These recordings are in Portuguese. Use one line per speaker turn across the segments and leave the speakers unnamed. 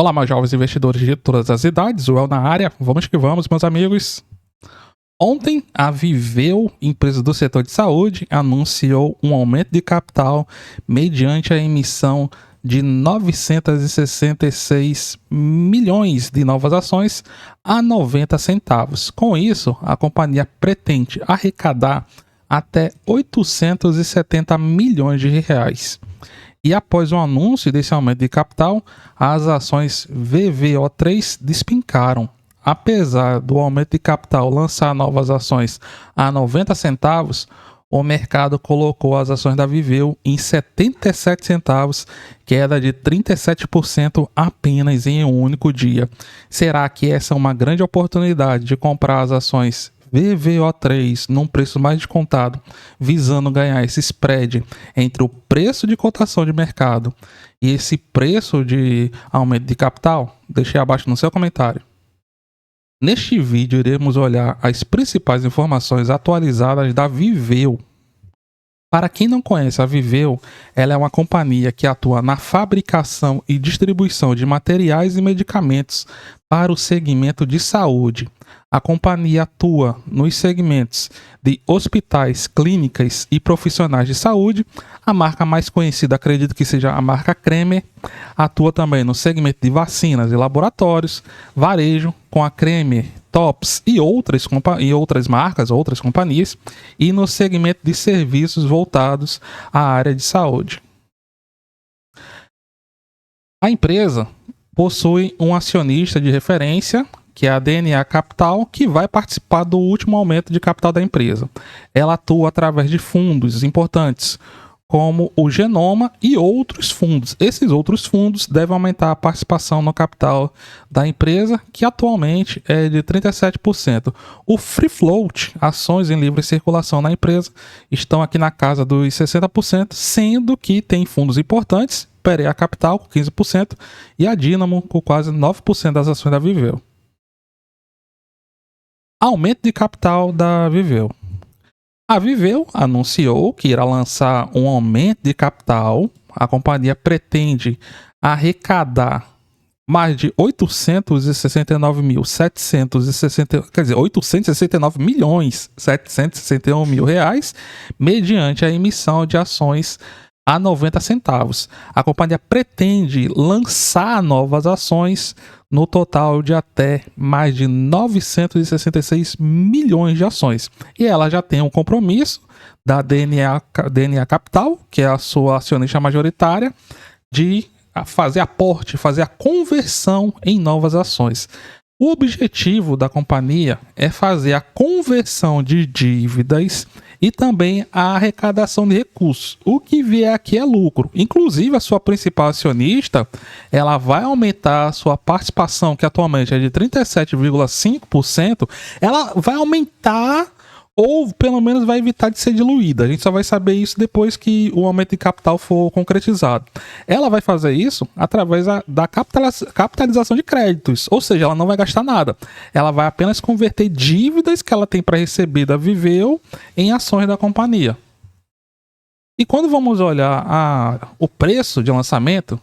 Olá, meus jovens investidores de todas as idades, o El na área. Vamos que vamos, meus amigos. Ontem, a Viveo, empresa do setor de saúde, anunciou um aumento de capital mediante a emissão de 966 milhões de novas ações a 90 centavos. Com isso, a companhia pretende arrecadar até 870 milhões de reais. E após o anúncio desse aumento de capital, as ações VVO3 despencaram. Apesar do aumento de capital lançar novas ações a 90 centavos, o mercado colocou as ações da Viveo em 77 centavos, queda de 37% apenas em um único dia. Será que essa é uma grande oportunidade de comprar as ações VVO3 num preço mais descontado, visando ganhar esse spread entre o preço de cotação de mercado e esse preço de aumento de capital? Deixe abaixo no seu comentário. Neste vídeo iremos olhar as principais informações atualizadas da Viveo. Para quem não conhece a Viveo, ela é uma companhia que atua na fabricação e distribuição de materiais e medicamentos para o segmento de saúde. A companhia atua nos segmentos de hospitais, clínicas e profissionais de saúde. A marca mais conhecida, acredito que seja a marca Cremer. Atua também no segmento de vacinas e laboratórios, varejo, com a Cremer, Tops e outras marcas, outras companhias, e no segmento de serviços voltados à área de saúde. A empresa possui um acionista de referência, que é a DNA Capital, que vai participar do último aumento de capital da empresa. Ela atua através de fundos importantes, como o Genoma e outros fundos. Esses outros fundos devem aumentar a participação no capital da empresa, que atualmente é de 37%. O Free Float, ações em livre circulação na empresa, estão aqui na casa dos 60%, sendo que tem fundos importantes, Perea Capital com 15% e a Dynamo com quase 9% das ações da Viveo. Aumento de capital da Viveo. A Viveo anunciou que irá lançar um aumento de capital. A companhia pretende arrecadar mais de 869 milhões 761 mil reais mediante a emissão de ações a 90 centavos. A companhia pretende lançar novas ações no total de até mais de 966 milhões de ações. E ela já tem um compromisso da DNA Capital, que é a sua acionista majoritária, de fazer aporte, fazer a conversão em novas ações. O objetivo da companhia é fazer a conversão de dívidas e também a arrecadação de recursos. O que vier aqui é lucro. Inclusive, a sua principal acionista, ela vai aumentar a sua participação, que atualmente é de 37,5%, ela vai aumentar ou pelo menos vai evitar de ser diluída. A gente só vai saber isso depois que o aumento de capital for concretizado. Ela vai fazer isso através da capitalização de créditos, ou seja, ela não vai gastar nada. Ela vai apenas converter dívidas que ela tem para receber da Viveo em ações da companhia. E quando vamos olhar o preço de lançamento,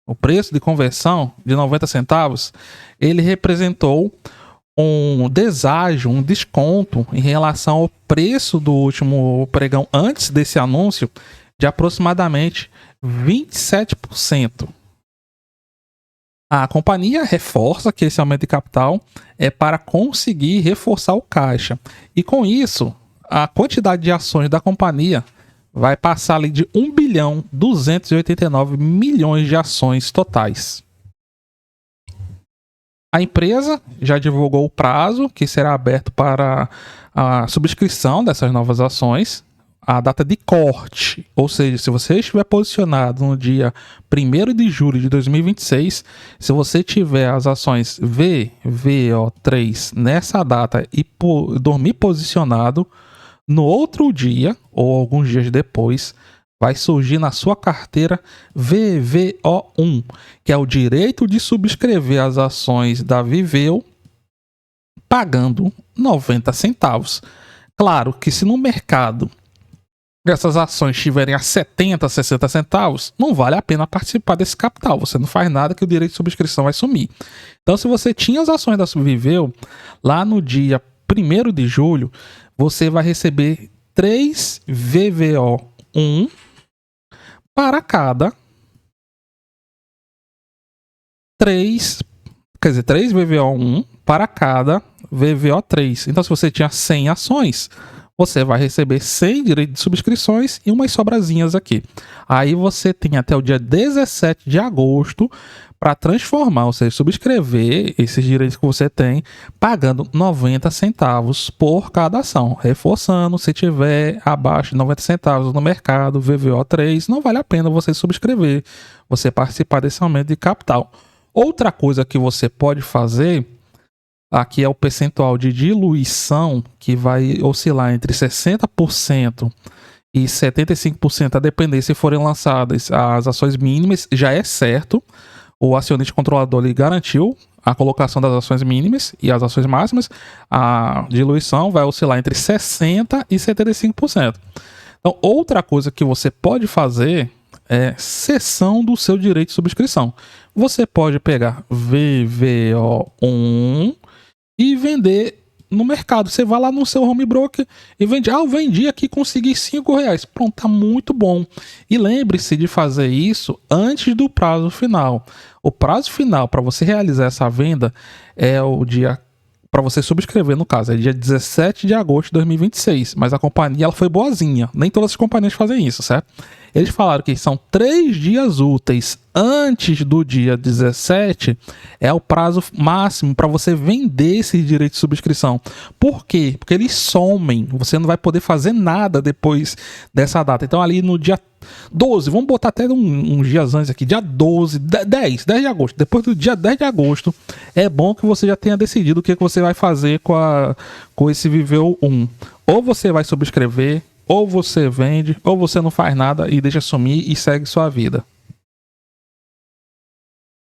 o preço de conversão de 90 centavos, ele representou um deságio, um desconto em relação ao preço do último pregão antes desse anúncio de aproximadamente 27%. A companhia reforça que esse aumento de capital é para conseguir reforçar o caixa. E com isso, a quantidade de ações da companhia vai passar ali de 1 bilhão 289 milhões de ações totais. A empresa já divulgou o prazo que será aberto para a subscrição dessas novas ações, a data de corte, ou seja, se você estiver posicionado no dia 1º de julho de 2026, se você tiver as ações VVO3 nessa data e dormir posicionado, no outro dia, ou alguns dias depois, vai surgir na sua carteira VVO1, que é o direito de subscrever as ações da Viveo pagando 90 centavos. Claro que se no mercado essas ações estiverem a 70, 60 centavos, não vale a pena participar desse capital. Você não faz nada que o direito de subscrição vai sumir. Então, se você tinha as ações da Subviveu, lá no dia 1º de julho, você vai receber 3 VVO1 para cada 3 VVO1 para cada VVO3. Então, se você tinha 100 ações, você vai receber 100 direitos de subscrições e umas sobrazinhas aqui. Aí você tem até o dia 17 de agosto para transformar, ou seja, subscrever esses direitos que você tem, pagando 90 centavos por cada ação. Reforçando, se tiver abaixo de 90 centavos no mercado, VVO3, não vale a pena você subscrever, você participar desse aumento de capital. Outra coisa que você pode fazer, aqui é o percentual de diluição, que vai oscilar entre 60% e 75%, a depender se forem lançadas as ações mínimas, já é certo. O acionista controlador ele garantiu a colocação das ações mínimas e as ações máximas. A diluição vai oscilar entre 60% e 75%. Então, outra coisa que você pode fazer é cessão do seu direito de subscrição. Você pode pegar VVO1 e vender no mercado. Você vai lá no seu home broker e vende. Eu vendi aqui, consegui R$5. Pronto, tá muito bom. E lembre-se de fazer isso antes do prazo final. O prazo final para você realizar essa venda é o dia, para você subscrever, no caso, é dia 17 de agosto de 2026. Mas a companhia ela foi boazinha. Nem todas as companhias fazem isso, certo? Eles falaram que são 3 dias úteis antes do dia 17 é o prazo máximo para você vender esse direito de subscrição. Por quê? Porque eles somem. Você não vai poder fazer nada depois dessa data. Então ali no dia 12, vamos botar até uns dias antes aqui, dia 12, 10 de agosto. Depois do dia 10 de agosto, é bom que você já tenha decidido o que você vai fazer com esse Viveu 1. Ou você vai subscrever, ou você vende, ou você não faz nada e deixa sumir e segue sua vida.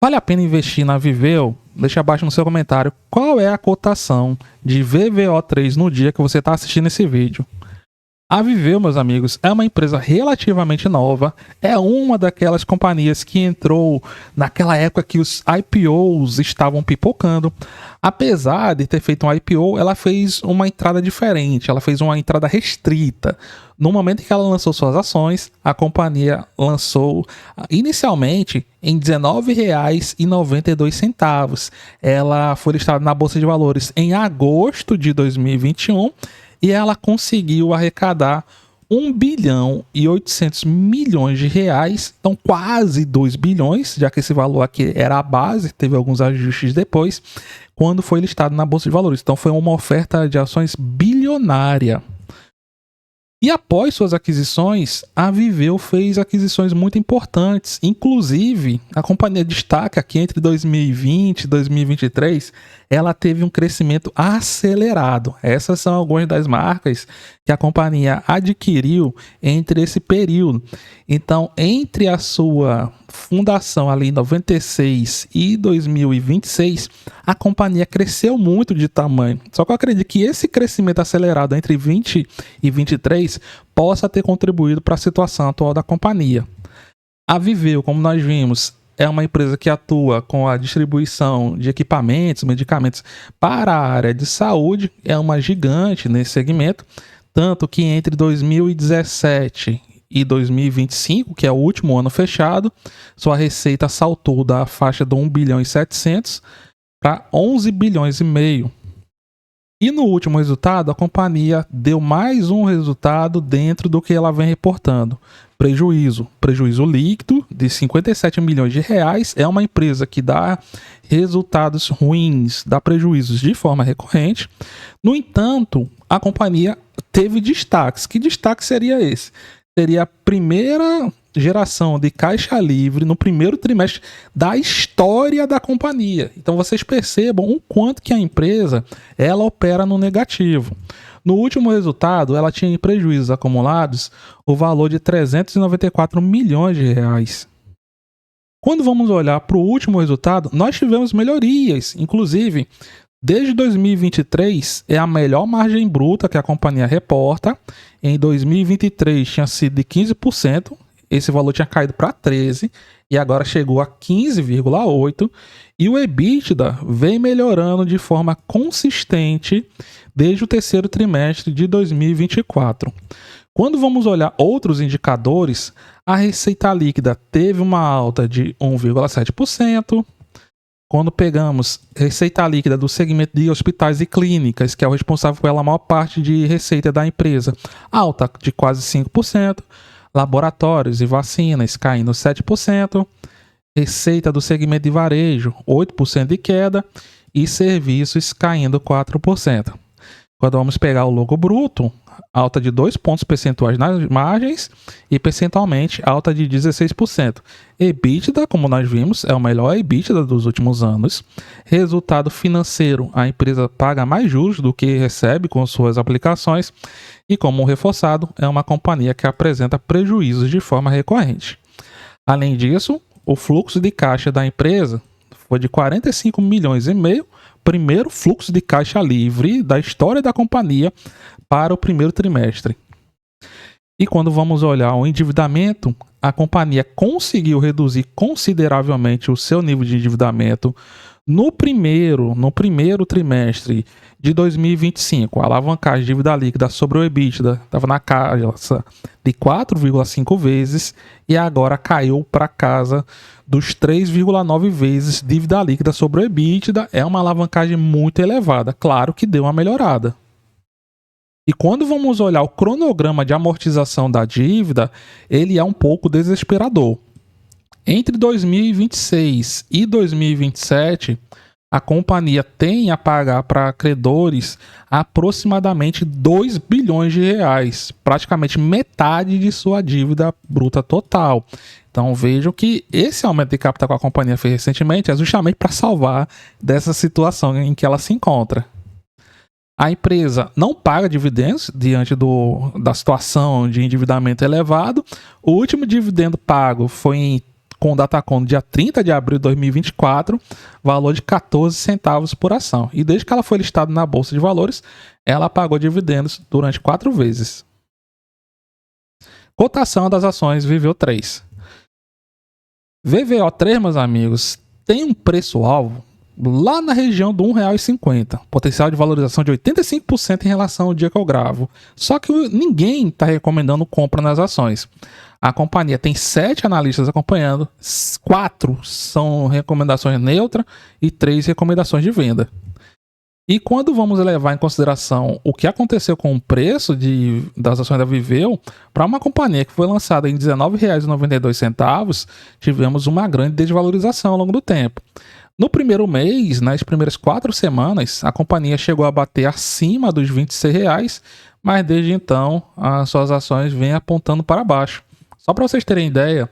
Vale a pena investir na Viveu? Deixa abaixo no seu comentário qual é a cotação de VVO3 no dia que você está assistindo esse vídeo. A Viveu, meus amigos, é uma empresa relativamente nova, é uma daquelas companhias que entrou naquela época que os IPOs estavam pipocando. Apesar de ter feito um IPO, ela fez uma entrada diferente, ela fez uma entrada restrita. No momento em que ela lançou suas ações, a companhia lançou inicialmente em R$19,92. Ela foi listada na Bolsa de Valores em agosto de 2021. E ela conseguiu arrecadar R$1,8 bilhão, então quase 2 bilhões, já que esse valor aqui era a base, teve alguns ajustes depois, quando foi listado na Bolsa de Valores. Então foi uma oferta de ações bilionária. E após suas aquisições, a Viveu fez aquisições muito importantes. Inclusive, a companhia destaca que entre 2020 e 2023, ela teve um crescimento acelerado. Essas são algumas das marcas que a companhia adquiriu entre esse período. Então, entre a sua fundação ali em 96 e 2026, a companhia cresceu muito de tamanho. Só que eu acredito que esse crescimento acelerado entre 20 e 23 possa ter contribuído para a situação atual da companhia. A Viveu, como nós vimos, é uma empresa que atua com a distribuição de equipamentos, medicamentos para a área de saúde, é uma gigante nesse segmento, tanto que entre 2017 e 2025, que é o último ano fechado, sua receita saltou da faixa de 1 bilhão e 700 para 11 bilhões e meio. E no último resultado, a companhia deu mais um resultado dentro do que ela vem reportando. Prejuízo líquido de 57 milhões de reais. É uma empresa que dá resultados ruins, dá prejuízos de forma recorrente. No entanto, a companhia teve destaques. Que destaque seria esse? Seria a primeira geração de caixa livre no primeiro trimestre da história da companhia. Então vocês percebam o quanto que a empresa ela opera no negativo. No último resultado, ela tinha prejuízos acumulados o valor de 394 milhões de reais. Quando vamos olhar para o último resultado, nós tivemos melhorias. Inclusive, Desde 2023 é a melhor margem bruta que a companhia reporta. Em 2023 tinha sido de 15%, esse valor tinha caído para 13% e agora chegou a 15,8%. E o EBITDA vem melhorando de forma consistente desde o terceiro trimestre de 2024. Quando vamos olhar outros indicadores, a receita líquida teve uma alta de 1,7%. Quando pegamos receita líquida do segmento de hospitais e clínicas, que é o responsável pela maior parte de receita da empresa, alta de quase 5%. Laboratórios e vacinas caindo 7%. Receita do segmento de varejo, 8% de queda. E serviços caindo 4%. Quando vamos pegar o lucro bruto, alta de 2 pontos percentuais nas margens e percentualmente alta de 16%. EBITDA, como nós vimos, é o melhor EBITDA dos últimos anos. Resultado financeiro, a empresa paga mais juros do que recebe com suas aplicações. E como reforçado, é uma companhia que apresenta prejuízos de forma recorrente. Além disso, o fluxo de caixa da empresa foi de 45 milhões e meio, primeiro fluxo de caixa livre da história da companhia para o primeiro trimestre. E quando vamos olhar o endividamento, a companhia conseguiu reduzir consideravelmente o seu nível de endividamento no primeiro trimestre de 2025. A alavancagem de dívida líquida sobre o EBITDA estava na casa de 4,5 vezes e agora caiu para casa dos 3,9 vezes dívida líquida sobre o EBITDA. É uma alavancagem muito elevada. Claro que deu uma melhorada. E quando vamos olhar o cronograma de amortização da dívida, ele é um pouco desesperador. Entre 2026 e 2027, a companhia tem a pagar para credores aproximadamente 2 bilhões de reais, praticamente metade de sua dívida bruta total. Então vejam que esse aumento de capital que a companhia fez recentemente é justamente para salvar dessa situação em que ela se encontra. A empresa não paga dividendos diante da situação de endividamento elevado. O último dividendo pago foi com Datacom no dia 30 de abril de 2024, valor de 14 centavos por ação. E desde que ela foi listada na Bolsa de Valores, ela pagou dividendos durante 4 vezes. Cotação das ações Viveo 3. VVO3, meus amigos, tem um preço-alvo lá na região do R$ 1,50. Potencial de valorização de 85% em relação ao dia que eu gravo. Só que ninguém está recomendando compra nas ações. A companhia tem 7 analistas acompanhando, 4 são recomendações neutras e 3 recomendações de venda. E quando vamos levar em consideração o que aconteceu com o preço das ações da Viveo, para uma companhia que foi lançada em R$ 19,92, tivemos uma grande desvalorização ao longo do tempo. No primeiro mês, nas primeiras 4 semanas, a companhia chegou a bater acima dos R$ 26, mas desde então as suas ações vêm apontando para baixo. Só para vocês terem ideia,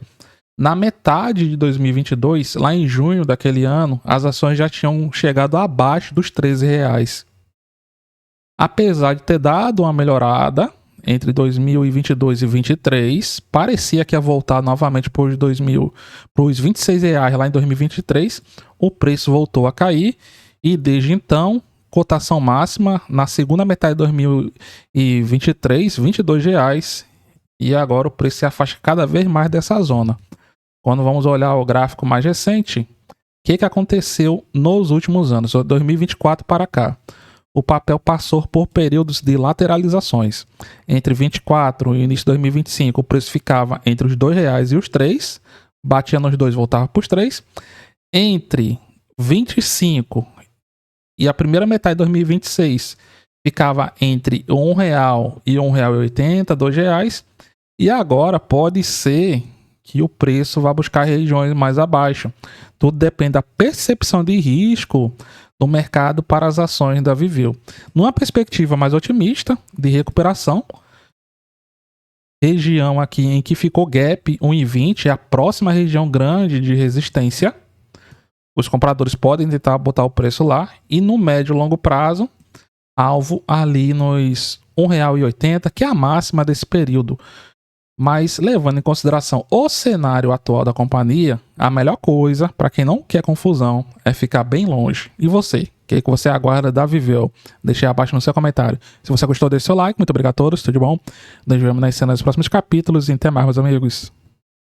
na metade de 2022, lá em junho daquele ano, as ações já tinham chegado abaixo dos R$ 13. Apesar de ter dado uma melhorada entre 2022 e 2023, parecia que ia voltar novamente para os R$ 26 lá em 2023, o preço voltou a cair e desde então, cotação máxima na segunda metade de 2023, R$ 22, e agora o preço se afasta cada vez mais dessa zona. Quando vamos olhar o gráfico mais recente, o que aconteceu nos últimos anos, 2024 para cá? O papel passou por períodos de lateralizações. Entre 24 e início de 2025, o preço ficava entre os R$ 2 e os 3, batia nos 2 e voltava para os 3. Entre 25 e a primeira metade de 2026, ficava entre R$ 1 e R$ 1,80, R$ 2. E agora pode ser que o preço vá buscar regiões mais abaixo. Tudo depende da percepção de risco do mercado para as ações da Viveo. Numa perspectiva mais otimista de recuperação, região aqui em que ficou gap 1,20 é a próxima região grande de resistência. Os compradores podem tentar botar o preço lá. E no médio e longo prazo, alvo ali nos R$ 1,80, que é a máxima desse período. Mas levando em consideração o cenário atual da companhia, a melhor coisa para quem não quer confusão é ficar bem longe. E você, que você aguarda da Viveo? Deixe aí abaixo no seu comentário. Se você gostou, deixe seu like. Muito obrigado a todos, tudo de bom? Nos vemos nas cenas dos próximos capítulos e até mais, meus amigos.